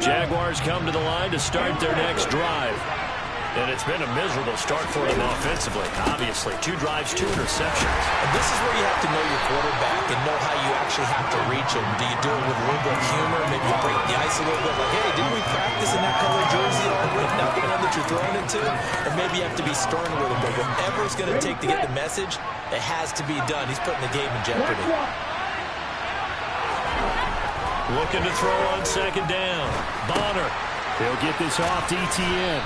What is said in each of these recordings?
Jaguars come to the line to start their next drive. And it's been a miserable start for them offensively. Obviously, 2 drives, 2 interceptions. And this is where you have to know your quarterback and know how you actually have to reach him. Do you do it with a little bit of humor? Maybe you break the ice a little bit. Like, hey, didn't we practice in that color jersey all week? Not the one that you're throwing it to? Or maybe you have to be stern with him. But whatever it's going to take to get the message, it has to be done. He's putting the game in jeopardy. Looking to throw on second down. Bonner. He'll get this off to ETN.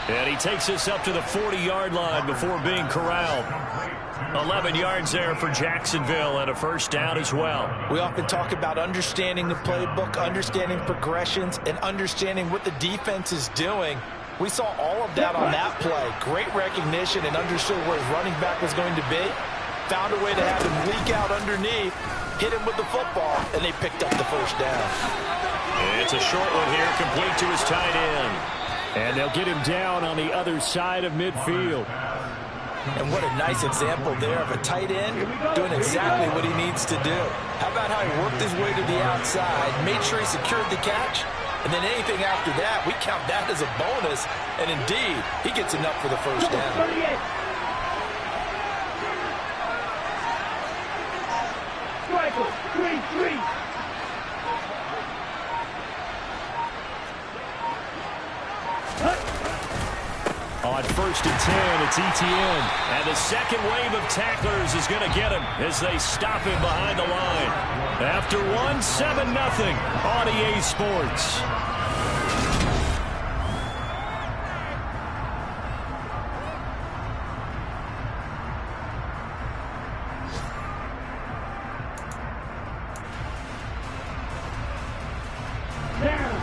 And he takes this up to the 40-yard line before being corralled. 11 yards there for Jacksonville and a first down as well. We often talk about understanding the playbook, understanding progressions, and understanding what the defense is doing. We saw all of that on that play. Great recognition and understood where his running back was going to be. Found a way to have him leak out underneath, hit him with the football, and they picked up the first down. And it's a short one here, complete to his tight end. And they'll get him down on the other side of midfield. And what a nice example there of a tight end doing exactly what he needs to do. How about how he worked his way to the outside, made sure he secured the catch, and then anything after that, we count that as a bonus. And indeed, he gets enough for the first down. On first and 10, it's ETN. And the second wave of tacklers is going to get him as they stop him behind the line. After one, 7-0 on EA Sports.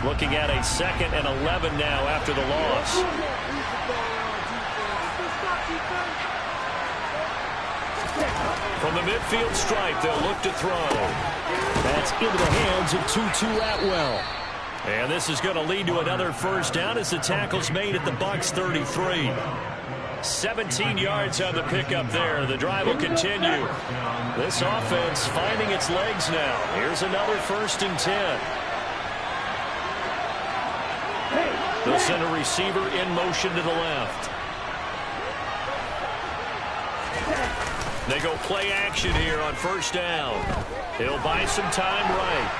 Looking at a 2nd and 11 now after the loss. From the midfield stripe, they'll look to throw. That's into the hands of Tutu Atwell. And this is going to lead to another first down as the tackle's made at the Bucs 33. 17 yards on the pickup there. The drive will continue. This offense finding its legs now. Here's another first and 10. They'll send a receiver in motion to the left. They go play action here on first down. He'll buy some time right.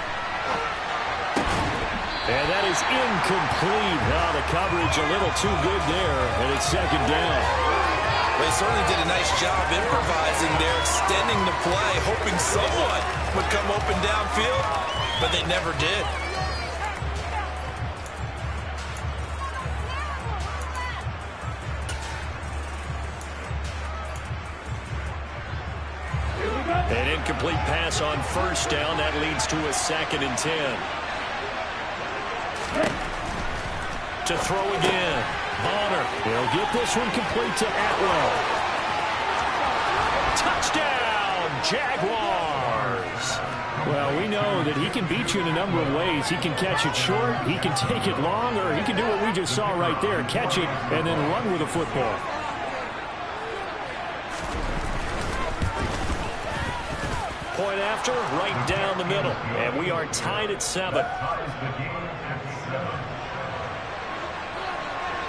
And that is incomplete. Oh, the coverage a little too good there, and it's second down. They certainly did a nice job improvising there, extending the play, hoping someone would come open downfield, but they never did. An incomplete pass on first down. That leads to a 2nd and 10. To throw again. Bonner. He'll get this one complete to Atwell. Touchdown, Jaguars. Well, we know that he can beat you in a number of ways. He can catch it short, he can take it long, or he can do what we just saw right there, catch it and then run with the football. Point after, right down the middle. And we are tied at 7.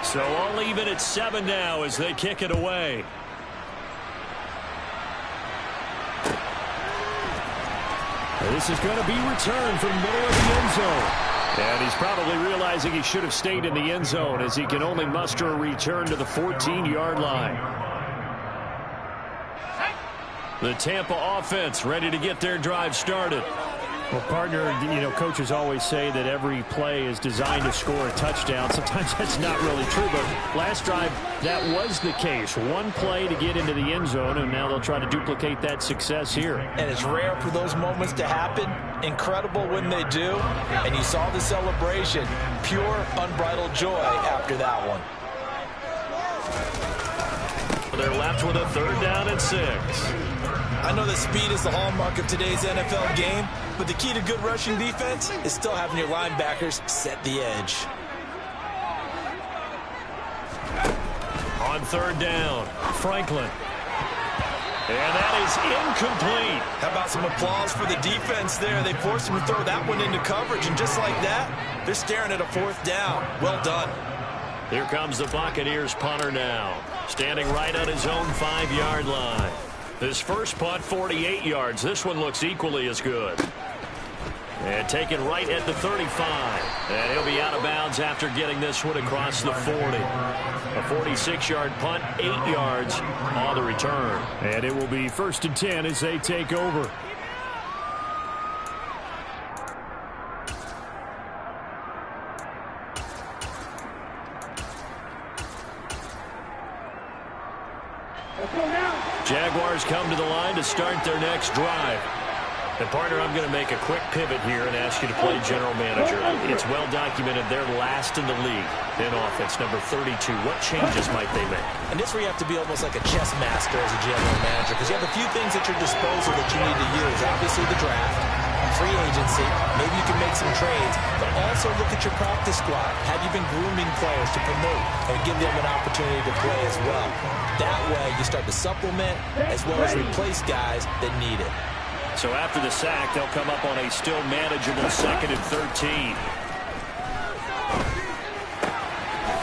So all even at 7 now as they kick it away. This is going to be returned from the middle of the end zone. And he's probably realizing he should have stayed in the end zone as he can only muster a return to the 14-yard line. The Tampa offense ready to get their drive started. Well, partner, you know, coaches always say that every play is designed to score a touchdown. Sometimes that's not really true, but last drive, that was the case. One play to get into the end zone, and now they'll try to duplicate that success here. And it's rare for those moments to happen. Incredible when they do. And you saw the celebration. Pure, unbridled joy after that one. They're left with a 3rd down and 6. I know that speed is the hallmark of today's NFL game, but the key to good rushing defense is still having your linebackers set the edge. On 3rd down, Franklin. And that is incomplete. How about some applause for the defense there? They forced him to throw that one into coverage, and just like that, they're staring at a 4th down. Well done. Here comes the Buccaneers punter now, standing right on his own 5-yard line. His first punt, 48 yards. This one looks equally as good. And taken right at the 35. And he'll be out of bounds after getting this one across the 40. A 46-yard punt, 8 yards on the return. And it will be 1st and 10 as they take over. Jaguars come to the line to start their next drive. And, partner, I'm going to make a quick pivot here and ask you to play general manager. It's well documented they're last in the league in offense, number 32. What changes might they make? And this where you have to be almost like a chess master as a general manager, because you have a few things at your disposal that you need to use. Obviously the draft, free agency, maybe you can make some trades, but also look at your practice squad. Have you been grooming players to promote and give them an opportunity to play as well? That way you start to supplement as well as replace guys that need it. So after the sack, they'll come up on a still manageable 2nd and 13.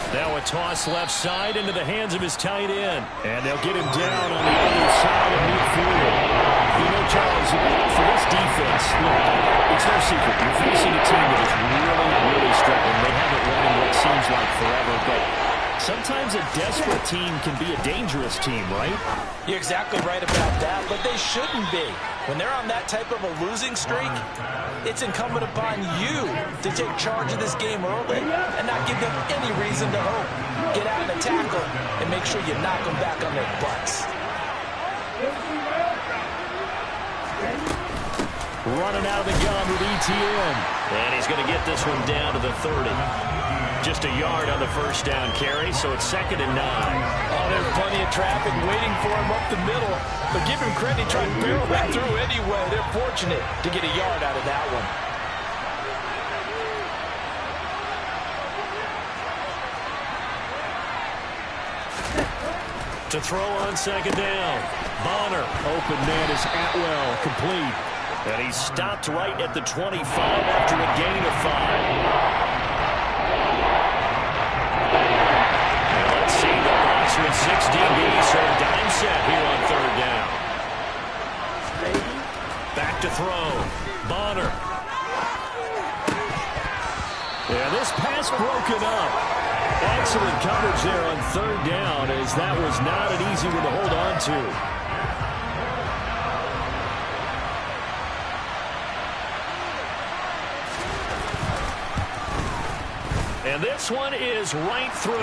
Now a toss left side into the hands of his tight end. And they'll get him down on the other side of midfield. You know, Charles, for this defense, look, it's no secret. You're facing a team that is really struggling. They haven't won in what seems like forever, but sometimes a desperate team can be a dangerous team, right? You're exactly right about that, but they shouldn't be. When they're on that type of a losing streak, it's incumbent upon you to take charge of this game early and not give them any reason to hope. Get out and tackle and make sure you knock them back on their butts. Running out of the gun with ETN. And he's going to get this one down to the 30. Just a yard on the first down carry, so it's 2nd and 9. Oh, there's plenty of traffic waiting for him up the middle. But give him credit, trying to barrel that through anyway. They're fortunate to get a yard out of that one. To throw on 2nd down. Bonner. Open man is Atwell, complete. And he's stopped right at the 25 after a gain of 5. With 6 DBs, so a dime set here on 3rd down. Back to throw. Bonner. Yeah, this pass broken up. Excellent coverage there on 3rd down, as that was not an easy one to hold on to. And this one is right through.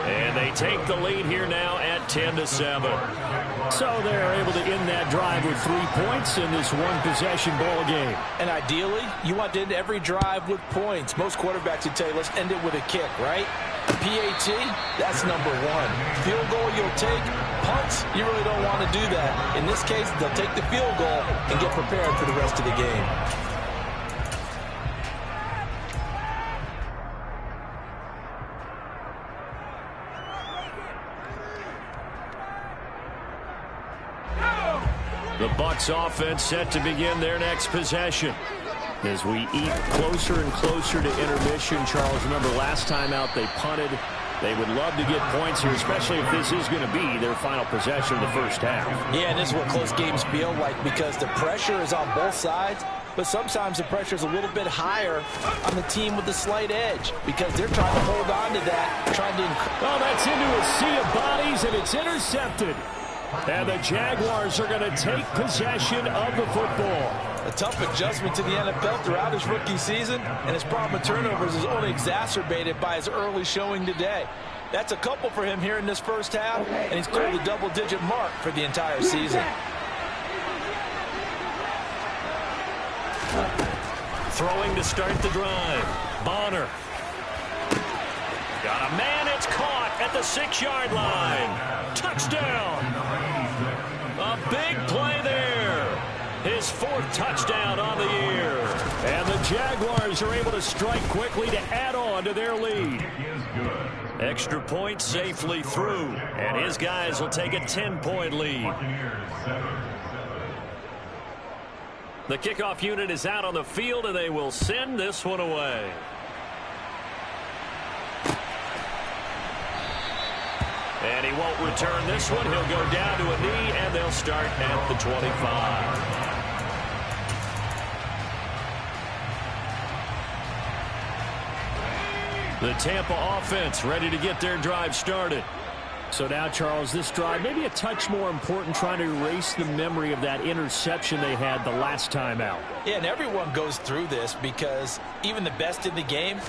And they take the lead here now at 10-7. So they're able to end that drive with 3 points in this one-possession ball game. And ideally, you want to end every drive with points. Most quarterbacks would tell you, let's end it with a kick, right? PAT, that's number 1. Field goal you'll take. Punts, you really don't want to do that. In this case, they'll take the field goal and get prepared for the rest of the game. The Bucs offense set to begin their next possession. As we eat closer and closer to intermission, Charles, remember last time out they punted. They would love to get points here, especially if this is going to be their final possession of the first half. Yeah, and this is what close games feel like, because the pressure is on both sides, but sometimes the pressure is a little bit higher on the team with the slight edge, because they're trying to hold on to that, trying to... Oh, that's into a sea of bodies, and it's intercepted. And the Jaguars are going to take possession of the football. A tough adjustment to the NFL throughout his rookie season, and his problem with turnovers is only exacerbated by his early showing today. That's a couple for him here in this first half, and he's cleared the double-digit mark for the entire season. Throwing to start the drive. Bonner. Got a man, it's caught at the 6-yard line. Touchdown. A big play there. His 4th touchdown on the year. And the Jaguars Steelers are able to strike quickly to add on to their lead. Extra point safely through, and his guys will take a 10-point lead. The kickoff unit is out on the field, and they will send this one away. And he won't return this one. He'll go down to a knee, and they'll start at the 25. The Tampa offense ready to get their drive started. So now, Charles, this drive maybe a touch more important, trying to erase the memory of that interception they had the last time out. Yeah, and everyone goes through this because even the best in the game,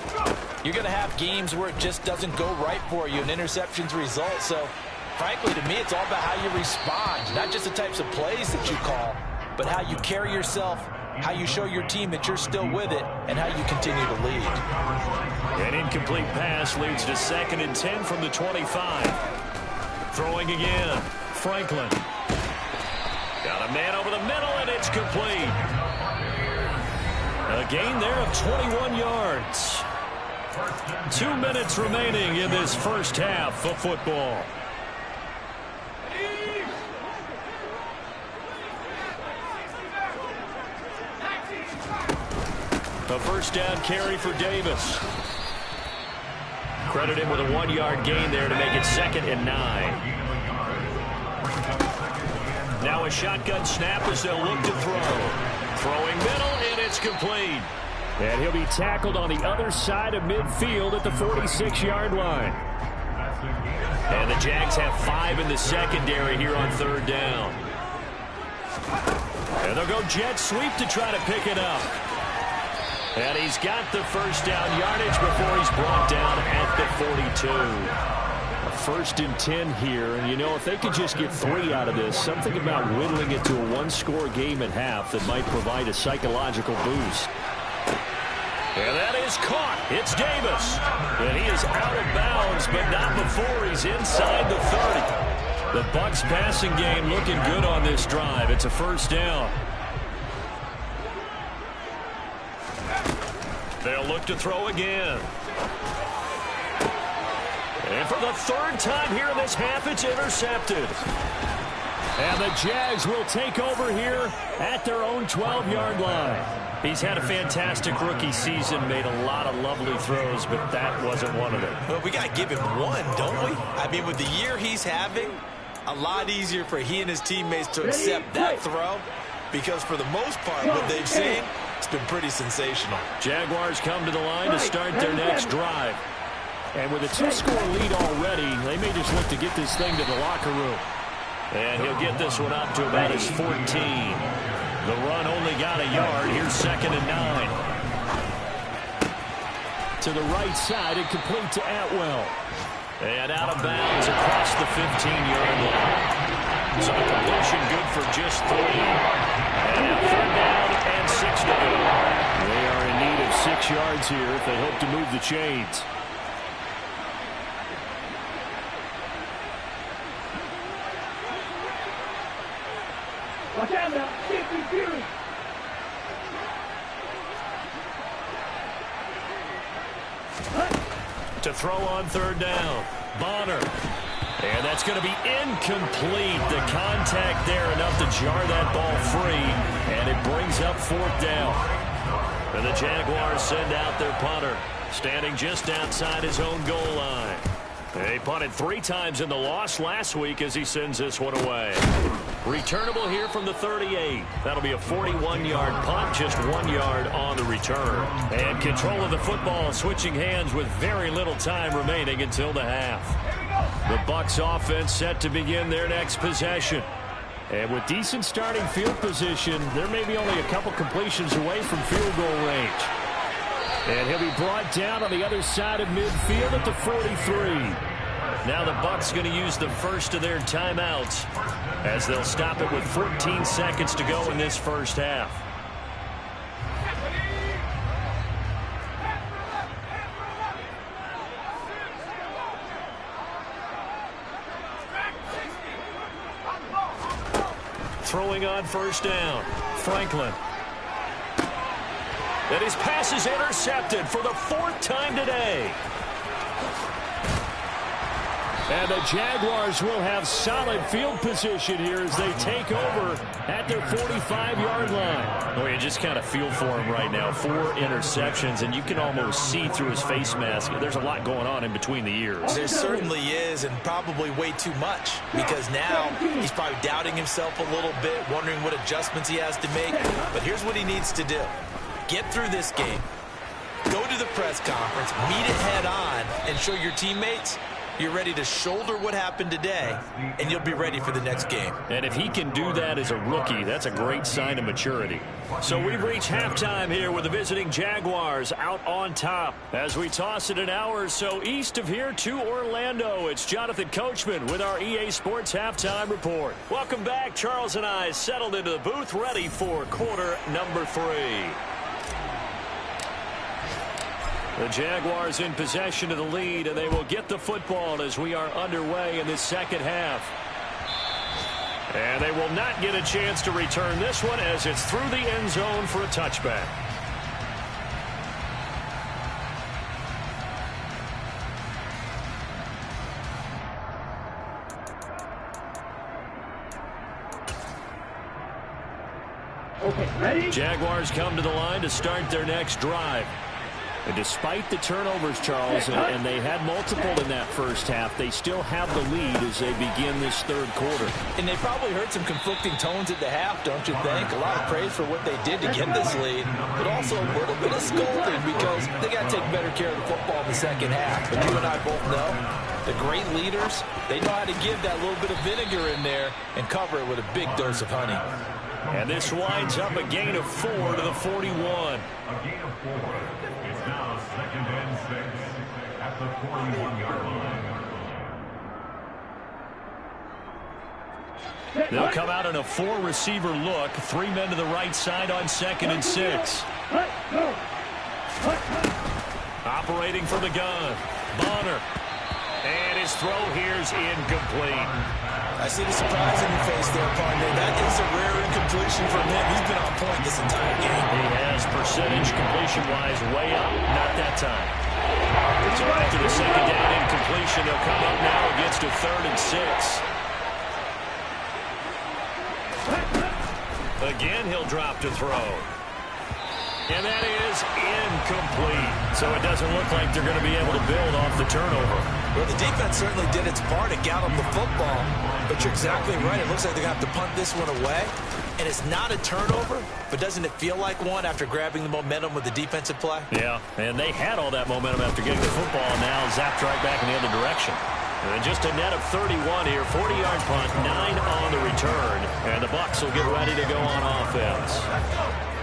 you're going to have games where it just doesn't go right for you, and interceptions result. So, frankly, to me, it's all about how you respond, not just the types of plays that you call, but how you carry yourself, how you show your team that you're still with it, and how you continue to lead. An incomplete pass leads to 2nd and 10 from the 25. Throwing again. Franklin. Got a man over the middle, and it's complete. A gain there of 21 yards. 2 minutes remaining in this first half of football. A first down carry for Davis. Credit him with a 1-yard gain there to make it 2nd and 9. Now a shotgun snap as they'll look to throw. Throwing middle, and it's complete. And he'll be tackled on the other side of midfield at the 46-yard line. And the Jags have 5 in the secondary here on 3rd down. And they'll go jet sweep to try to pick it up. And he's got the first down yardage before he's brought down at the 42. A 1st and 10 here, and you know, if they could just get 3 out of this, something about whittling it to a 1-score game at half that might provide a psychological boost. And that is caught. It's Davis. And he is out of bounds, but not before he's inside the 30. The Bucs passing game looking good on this drive. It's a 1st down. They'll look to throw again. And for the 3rd time here in this half, it's intercepted. And the Jags will take over here at their own 12-yard line. He's had a fantastic rookie season, made a lot of lovely throws, but that wasn't one of them. Well, we got to give him one, don't we? I mean, with the year he's having, a lot easier for he and his teammates to accept that throw, because for the most part, what they've seen, it's been pretty sensational. Jaguars come to the line to start their next drive. And with a 2-score lead already, they may just look to get this thing to the locker room. And he'll get this one up to about his 14. The run only got a yard. Here's 2nd and 9. To the right side and complete to Atwell. And out of bounds across the 15-yard line. So the completion good for just 3. And now 3rd down and 6 to go. They are in need of 6 yards here if they hope to move the chains. Watch out now. To throw on 3rd down. Bonner. And that's going to be incomplete. The contact there enough to jar that ball free. And it brings up 4th down. And the Jaguars send out their punter, standing just outside his own goal line. He punted 3 times in the loss last week as he sends this one away. Returnable here from the 38. That'll be a 41-yard punt, just 1 yard on the return. And control of the football switching hands with very little time remaining until the half. The Bucs offense set to begin their next possession. And with decent starting field position, there may be only a couple completions away from field goal range. And he'll be brought down on the other side of midfield at the 43. Now the Bucs going to use the first of their timeouts as they'll stop it with 14 seconds to go in this first half. Throwing on 1st down, Franklin. And his pass is intercepted for the 4th time today. And the Jaguars will have solid field position here as they take over at their 45-yard line. Well, you just kind of feel for him right now. 4 interceptions, and you can almost see through his face mask. There's a lot going on in between the ears. There certainly is, and probably way too much, because now he's probably doubting himself a little bit, wondering what adjustments he has to make. But here's what he needs to do. Get through this game. Go to the press conference, meet it head on, and show your teammates you're ready to shoulder what happened today, and you'll be ready for the next game. And if he can do that as a rookie, that's a great sign of maturity. So we've reached halftime here with the visiting Jaguars out on top. As we toss it an hour or so east of here to Orlando, it's Jonathan Coachman with our EA Sports Halftime Report. Welcome back. Charles and I settled into the booth, ready for quarter number 3. The Jaguars in possession of the lead, and they will get the football as we are underway in this second half. And they will not get a chance to return this one as it's through the end zone for a touchback. Okay, ready? Jaguars come to the line to start their next drive. And despite the turnovers, Charles, and they had multiple in that first half, they still have the lead as they begin this third quarter. And they probably heard some conflicting tones at the half, don't you think? A lot of praise for what they did to get this lead, but also a little bit of scolding because they got to take better care of the football in the second half. But you and I both know the great leaders, they know how to give that little bit of vinegar in there and cover it with a big dose of honey. And this winds up a gain of 4 to the 41. A gain of 4. It's now 2nd and 6 at the 41-yard line. They'll come out in a 4-receiver look. 3 men to the right side on 2nd and 6. Operating from the gun. Bonner. And his throw here's incomplete. I see the surprise in your face there, partner. That is a rare incompletion from him. He's been on point this entire game. He has percentage completion-wise way up. Not that time. So after the second down incompletion, they'll come up now against a 3rd and 6. Again, he'll drop to throw. And that is incomplete. So it doesn't look like they're going to be able to build off the turnover. Well, the defense certainly did its part to gallop the football, but you're exactly right. It looks like they're going to have to punt this one away, and it's not a turnover, but doesn't it feel like one after grabbing the momentum with the defensive play? Yeah, and they had all that momentum after getting the football, and now zapped right back in the other direction. And just a net of 31 here, 40-yard punt, 9 on the return, and the Bucs will get ready to go on offense.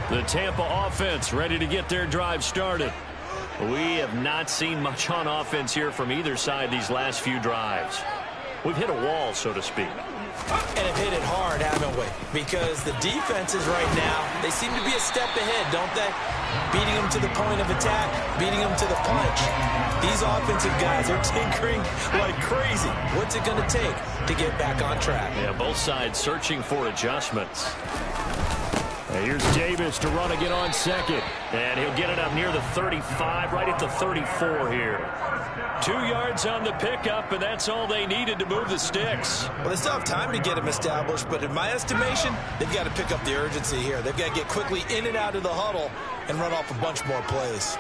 The Tampa offense ready to get their drive started. We have not seen much on offense here from either side these last few drives. We've hit a wall, so to speak. And have hit it hard, haven't we? Because the defenses right now, they seem to be a step ahead, don't they? Beating them to the point of attack, beating them to the punch. These offensive guys are tinkering like crazy. What's it going to take to get back on track? Yeah, both sides searching for adjustments. And here's Davis to run again on 2nd. And he'll get it up near the 35, right at the 34 here. 2 yards on the pickup, and that's all they needed to move the sticks. Well, they still have time to get him established, but in my estimation, they've got to pick up the urgency here. They've got to get quickly in and out of the huddle and run off a bunch more plays.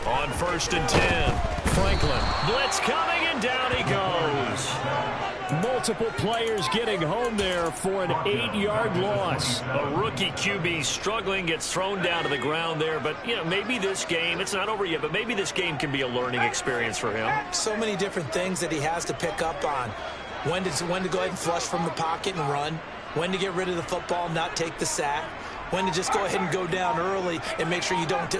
On 1st and 10, Franklin. Blitz coming, and down he goes. Multiple players getting home there for an 8-yard loss. A rookie QB struggling, gets thrown down to the ground there. But, you know, maybe this game, it's not over yet, but maybe this game can be a learning experience for him. So many different things that he has to pick up on. When to go ahead and flush from the pocket and run. When to get rid of the football and not take the sack. When to just go ahead and go down early and make sure you don't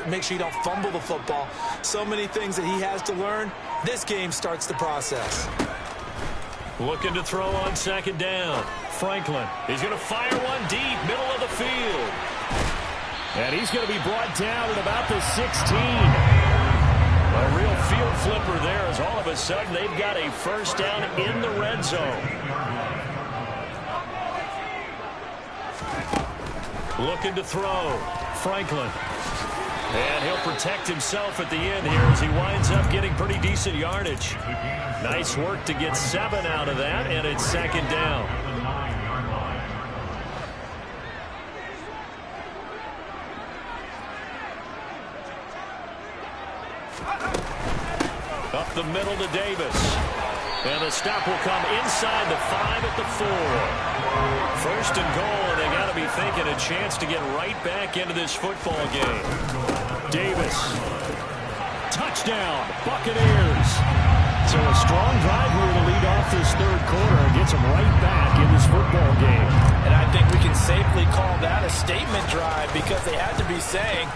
fumble the football. So many things that he has to learn. This game starts the process. Looking to throw on 2nd down. Franklin. He's going to fire one deep, middle of the field. And he's going to be brought down at about the 16. A real field flipper there as all of a sudden they've got a first down in the red zone. Looking to throw. Franklin. And he'll protect himself at the end here as he winds up getting pretty decent yardage. Nice work to get 7 out of that, and it's second down. Up the middle to Davis. And the stop will come inside the 5 at the 4. First and goal, and they got to be thinking a chance to get right back into this football game. Davis. Touchdown, Buccaneers. So a strong drive here to lead off this third quarter and gets them right back in this football game. And I think we can safely call that a statement drive because they had to be saying,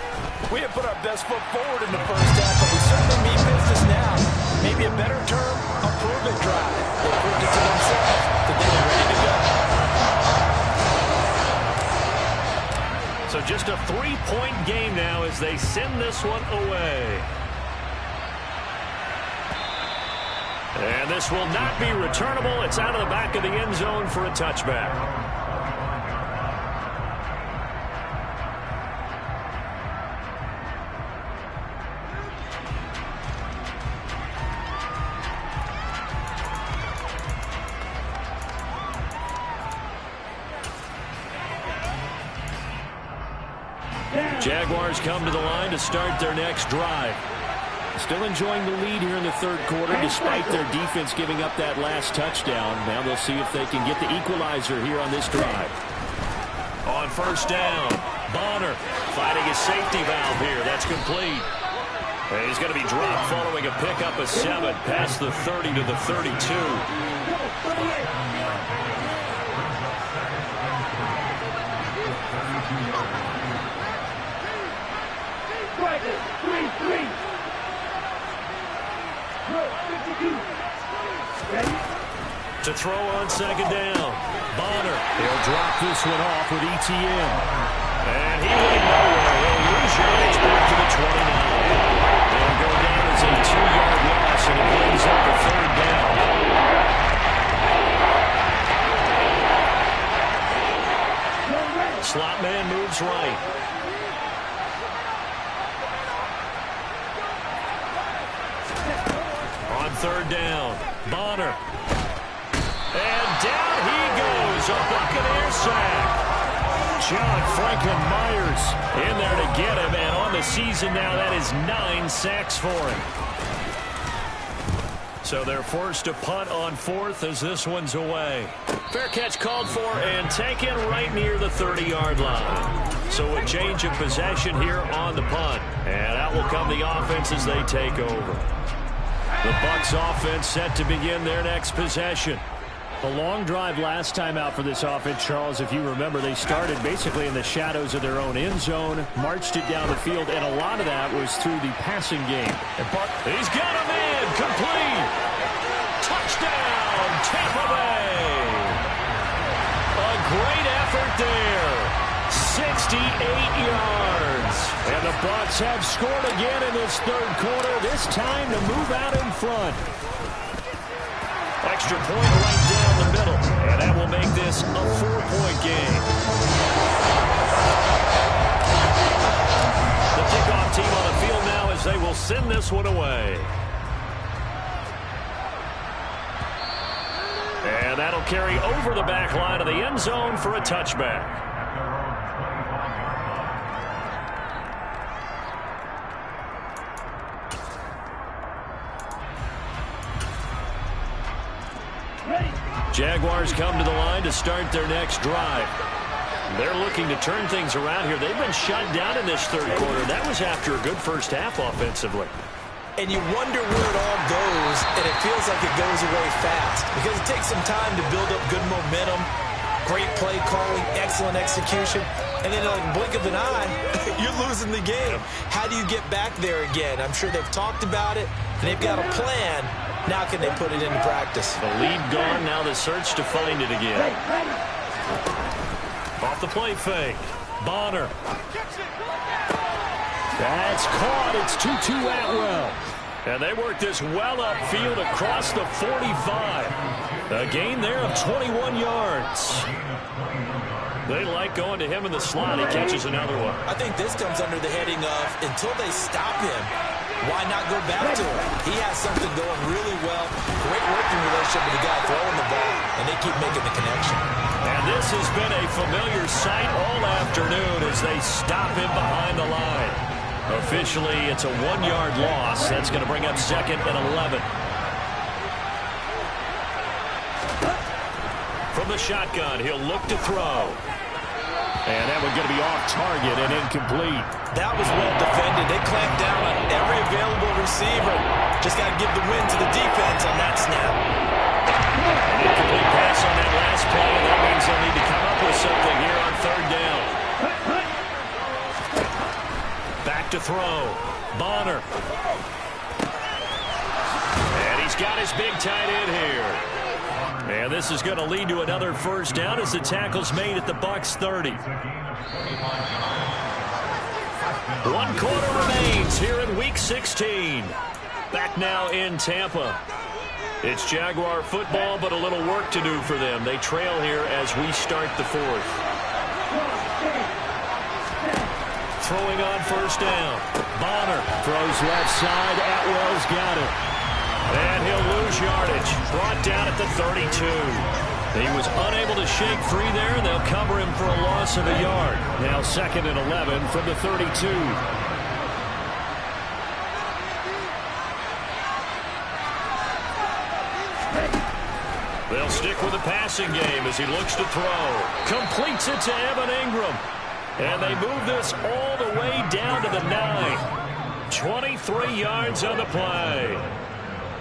we have put our best foot forward in the first half, but we certainly mean business now. Maybe a better term, a prove-it drive. They proved it to themselves that they were ready to go. So just a 3-point game now as they send this one away. And this will not be returnable. It's out of the back of the end zone for a touchback. Jaguars come to the line to start their next drive. Still enjoying the lead here in the third quarter despite their defense giving up that last touchdown. Now they'll see if they can get the equalizer here on this drive. On first down, Bonner fighting his safety valve here. That's complete. And he's going to be dropped following a pickup of 7 past the 30 to the 32. To throw on second down. Bonner. He'll drop this one off with ETN. And he went nowhere. He'll lose yards back to the 29. They'll go down as a 2-yard loss, and it brings up a third down. Slot man moves right. On third down, Bonner. And down he goes, a Buccaneer sack. John Franklin Myers in there to get him, and on the season now, that is 9 sacks for him. So they're forced to punt on 4th as this one's away. Fair catch called for and taken right near the 30-yard line. So a change of possession here on the punt. And out will come the offense as they take over. The Bucs offense set to begin their next possession. A long drive last time out for this offense, Charles. If you remember, they started basically in the shadows of their own end zone, marched it down the field, and a lot of that was through the passing game. He's got him in, complete. Touchdown, Tampa Bay. A great effort there. 68 yards. And the Bucs have scored again in this third quarter, this time to move out in front. Extra point right down the middle, and that will make this a 4-point game. The kickoff team on the field now as they will send this one away. And that'll carry over the back line of the end zone for a touchback. Jaguars come to the line to start their next drive. They're looking to turn things around here. They've been shut down in this third quarter. That was after a good first half offensively. And you wonder where it all goes, and it feels like it goes away fast because it takes some time to build up good momentum, great play calling, excellent execution, and then like a blink of an eye, you're losing the game. How do you get back there again? I'm sure they've talked about it, and they've got a plan. Now can they put it into practice? The lead gone, now the search to find it again. Off the play fake. Bonner. That's caught. It's Tutu Atwell. And they work this well upfield across the 45. A gain there of 21 yards. They like going to him in the slot. He catches another one. I think this comes under the heading of until they stop him, why not go back to him? He has something going really well. Great working relationship with the guy throwing the ball, and they keep making the connection. And this has been a familiar sight all afternoon as they stop him behind the line. Officially, it's a 1-yard loss. That's going to bring up 2nd and 11. From the shotgun, he'll look to throw. And that one's going to be off target and incomplete. That was well defended. They clamped down on every available receiver. Just got to give the win to the defense on that snap. An incomplete pass on that last play, and that means they'll need to come up with something here on 3rd down. Back to throw. Bonner. And he's got his big tight end here. And this is going to lead to another 1st down as the tackle's made at the Bucs 30. 1 quarter remains here in Week 16. Back now in Tampa. It's Jaguar football, but a little work to do for them. They trail here as we start the 4th. Throwing on 1st down. Bonner throws left side. Atwell's got it. And he'll lose yardage. Brought down at the 32. He was unable to shake free there. They'll cover him for a loss of a yard. Now 2nd and 11 from the 32. They'll stick with the passing game as he looks to throw. Completes it to Evan Ingram. And they move this all the way down to the 9. 23 yards on the play.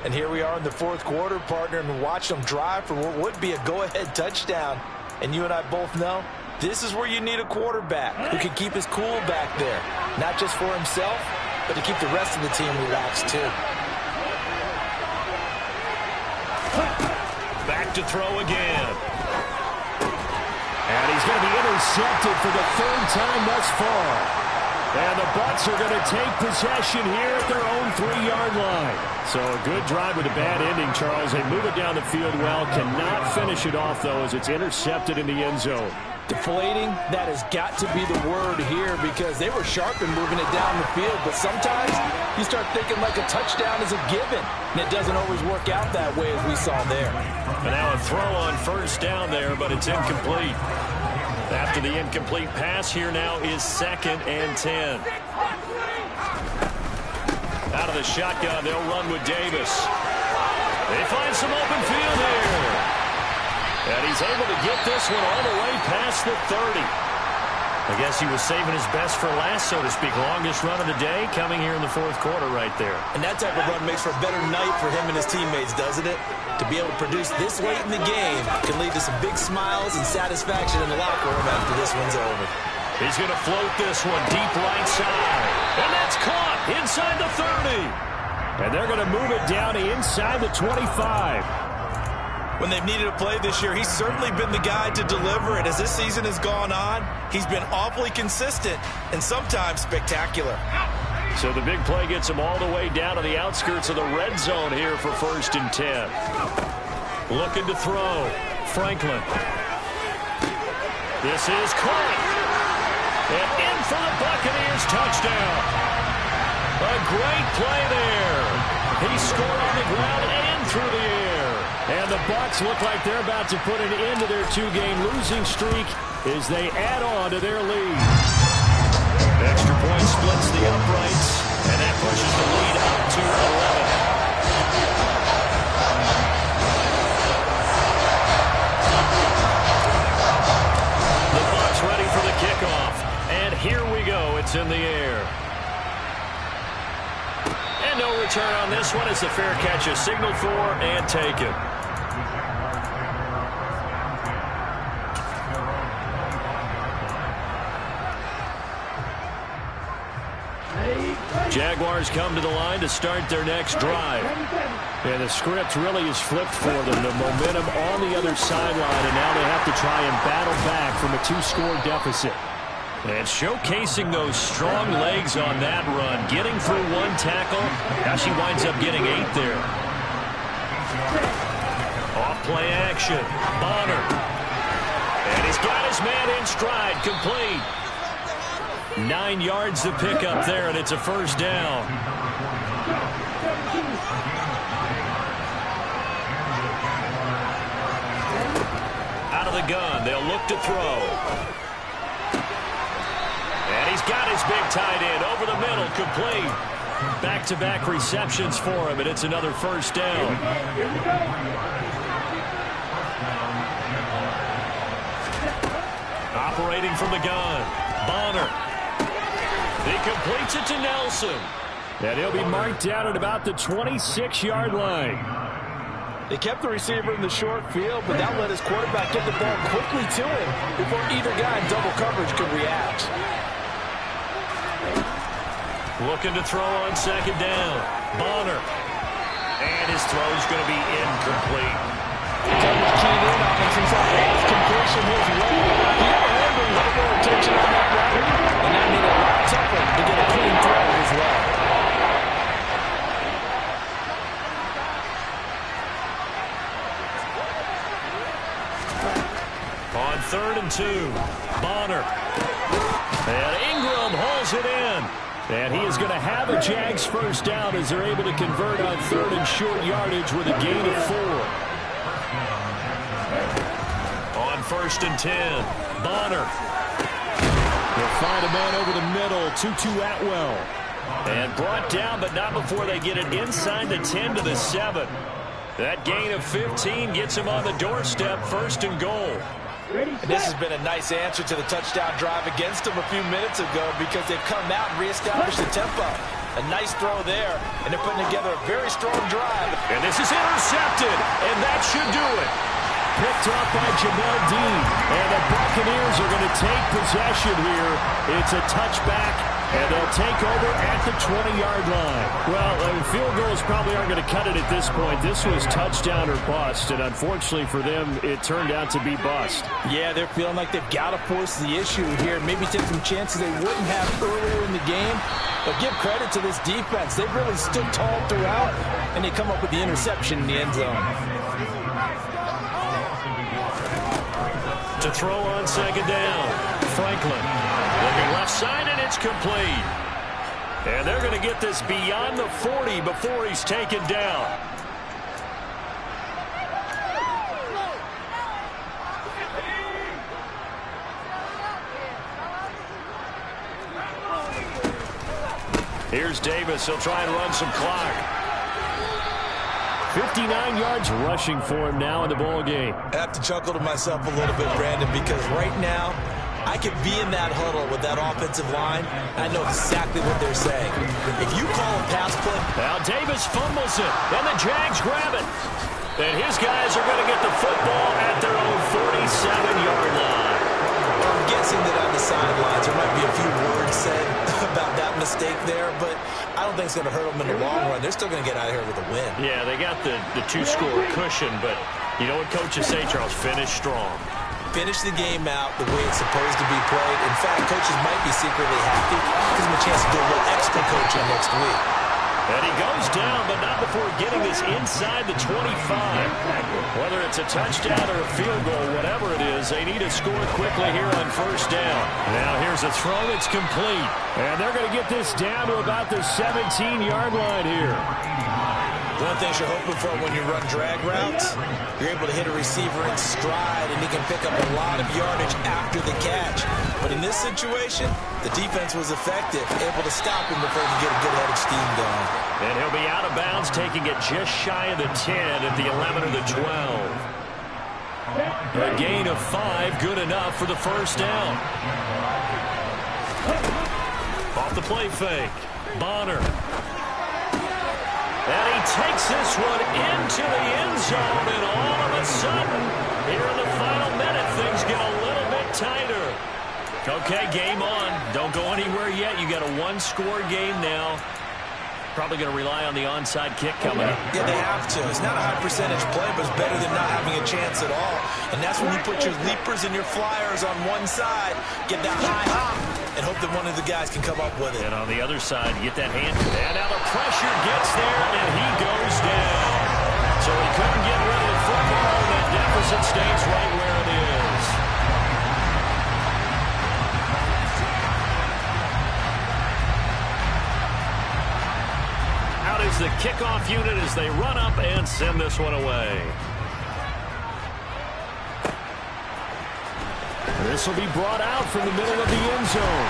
And here we are in the 4th quarter, partner, and watch them drive for what would be a go-ahead touchdown. And you and I both know this is where you need a quarterback who can keep his cool back there. Not just for himself, but to keep the rest of the team relaxed too. Back to throw again. And he's going to be intercepted for the 3rd time thus far. And the Bucs are going to take possession here at their own 3-yard line. So a good drive with a bad ending, Charles. They move it down the field well. Cannot finish it off, though, as it's intercepted in the end zone. Deflating, that has got to be the word here because they were sharp in moving it down the field. But sometimes you start thinking like a touchdown is a given. And it doesn't always work out that way as we saw there. And now a throw on 1st down there, but it's incomplete. After the incomplete pass, here now is 2nd and 10. Out of the shotgun, they'll run with Davis. They find some open field here. And he's able to get this one all the way past the 30. I guess he was saving his best for last, so to speak. Longest run of the day coming here in the 4th quarter right there. And that type of run makes for a better night for him and his teammates, doesn't it? To be able to produce this late in the game can lead to some big smiles and satisfaction in the locker room after this one's over. He's going to float this one deep right side. And that's caught inside the 30. And they're going to move it down to inside the 25. When they've needed a play this year, he's certainly been the guy to deliver it. As this season has gone on, he's been awfully consistent and sometimes spectacular. So the big play gets him all the way down to the outskirts of the red zone here for 1st and 10. Looking to throw. Franklin. This is caught. And in for the Buccaneers touchdown. A great play there. He scored on the ground and through the air. And the Bucs look like they're about to put an end to their 2-game losing streak as they add on to their lead. Extra point splits the uprights, and that pushes the lead up to 11. The Bucs ready for the kickoff. And here we go. It's in the air. And no return on this one. It's a fair catch, a signal for, and taken. Jaguars come to the line to start their next drive. And the script really is flipped for them. The momentum on the other sideline, and now they have to try and battle back from a 2-score deficit. And showcasing those strong legs on that run. Getting through 1 tackle. Now she winds up getting 8 there. Off play action. Bonner. And he's got his man in stride, complete. 9 yards to pick up there, and it's a first down. Out of the gun, they'll look to throw. And he's got his big tight end over the middle, complete. Back-to-back receptions for him, and it's another first down. Operating from the gun, Bonner. He completes it to Nelson. And he'll be marked down at about the 26-yard line. They kept the receiver in the short field, but that let his quarterback get the ball quickly to him before either guy in double coverage could react. Looking to throw on second down. Bonner. And his throw's going to be incomplete. Coverage keyed in on him since that last completion his way. He earned a little more attention on that route, and that made it a lot tougher to get a clean throw his way. On 3rd and 2, Bonner. And Ingram hauls it in. And he is going to have a Jags first down as they're able to convert on 3rd and short yardage with a gain of 4. On 1st and 10, Bonner. They'll find a man over the middle, Tutu Atwell. And brought down, but not before they get it inside the 10 to the 7. That gain of 15 gets him on the doorstep, 1st and goal. And this has been a nice answer to the touchdown drive against them a few minutes ago because they've come out and reestablished the tempo. A nice throw there, and they're putting together a very strong drive. And this is intercepted, and that should do it. Picked off by Jamel Dean, and the Buccaneers are going to take possession here. It's a touchback, and they'll take over at the 20-yard line. Well, field goals probably aren't going to cut it at this point. This was touchdown or bust, and unfortunately for them, it turned out to be bust. Yeah, they're feeling like they've got to force the issue here. Maybe take some chances they wouldn't have earlier in the game. But give credit to this defense. They've really stood tall throughout, and they come up with the interception in the end zone. To throw on second down, Franklin. Looking left side, and it's complete. And they're going to get this beyond the 40 before he's taken down. Here's Davis. He'll try and run some clock. 59 yards rushing for him now in the ball game. I have to chuckle to myself a little bit, Brandon, because right now I could be in that huddle with that offensive line. I know exactly what they're saying. If you call a pass play. Now Davis fumbles it, and the Jags grab it. And his guys are going to get the football at their own 47-yard line. I'm guessing that on the sidelines there might be a few words said about that mistake there, but I don't think it's going to hurt them in the long run. They're still going to get out of here with a win. Yeah, they got the two-score cushion, but you know what coaches say, Charles? Finish strong. Finish the game out the way it's supposed to be played. In fact, coaches might be secretly happy. Gives them a chance to do a little extra coaching next week. And he goes down, but not before getting this inside the 25. Whether it's a touchdown or a field goal, whatever it is, they need to score quickly here on first down. Now here's a throw. It's complete. And they're going to get this down to about the 17-yard line here. One of the things you're hoping for when you run drag routes, you're able to hit a receiver in stride, and he can pick up a lot of yardage after the catch. But in this situation, the defense was effective, able to stop him before he could get a good head of steam going. And he'll be out of bounds, taking it just shy of the 10 at the 11 or the 12. A gain of 5, good enough for the first down. Off the play fake, Bonner. And he takes this one into the end zone, and all of a sudden, here in the final minute, things get a little bit tighter. Okay, game on. Don't go anywhere yet. You got a one-score game now. Probably going to rely on the onside kick coming up. Yeah, they have to. It's not a high percentage play, but it's better than not having a chance at all. And that's when you put your leapers and your flyers on one side, get that high hop, and hope that one of the guys can come up with it. And on the other side, get that hand. And now the pressure gets there, and he goes down. So he couldn't get rid of the football, and that deficit stays right where it is. is the kickoff unit as they run up and send this one away. This will be brought out from the middle of the end zone.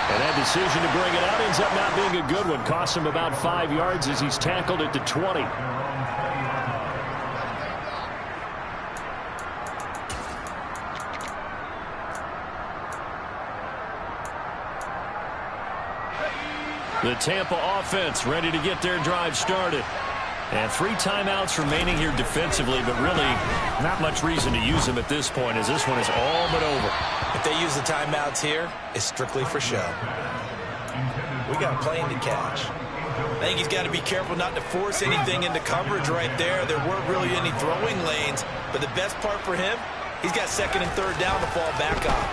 And that decision to bring it out ends up not being a good one. Costs him about 5 yards as he's tackled at the 20. The Tampa offense ready to get their drive started. And 3 timeouts remaining here defensively, but really not much reason to use them at this point as this one is all but over. If they use the timeouts here, it's strictly for show. We got a plane to catch. I think he's got to be careful not to force anything into coverage right there. There weren't really any throwing lanes, but the best part for him, he's got 2nd and 3rd down to fall back on.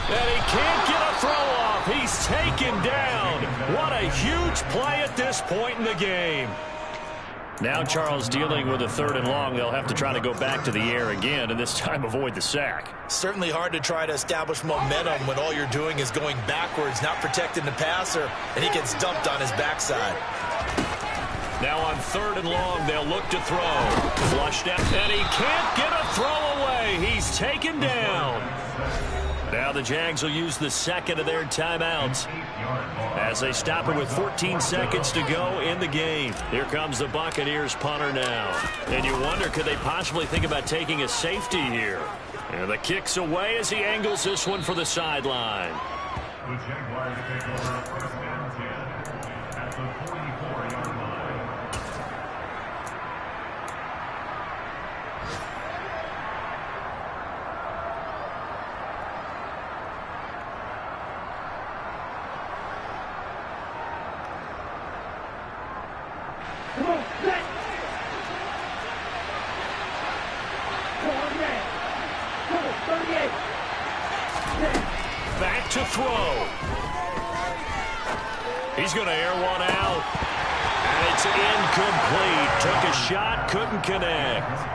And he can't get a throw off. He's taken down. What a huge play at this point in the game. Now Charles dealing with a 3rd and long. They'll have to try to go back to the air again and this time avoid the sack. Certainly hard to try to establish momentum when all you're doing is going backwards, not protecting the passer, and he gets dumped on his backside. Now on 3rd and long, they'll look to throw. Flushed out, and he can't get a throw away. He's taken down. Now the Jags will use the 2nd of their timeouts as they stop it with 14 seconds to go in the game. Here comes the Buccaneers punter now. And you wonder, could they possibly think about taking a safety here? And the kick's away as he angles this one for the sideline. The Jaguars take over 1st and 10 at the 44-yard line. Come on, set. Come on, man. Come on, 38. Back to throw. He's going to air one out. And it's incomplete. Took a shot, couldn't connect.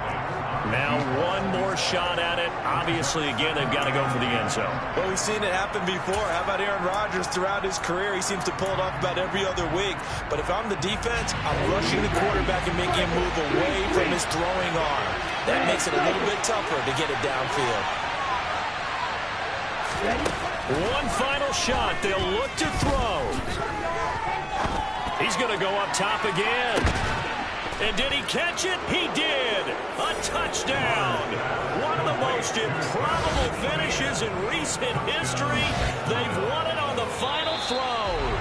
Now one more shot at it. Obviously, again, they've got to go for the end zone. Well, we've seen it happen before. How about Aaron Rodgers throughout his career? He seems to pull it off about every other week. But if I'm the defense, I'm rushing the quarterback and making him move away from his throwing arm. That makes it a little bit tougher to get it downfield. One final shot. They'll look to throw. He's going to go up top again. And did he catch it? He did. A touchdown. One of the most improbable finishes in recent history. They've won it on the final throw.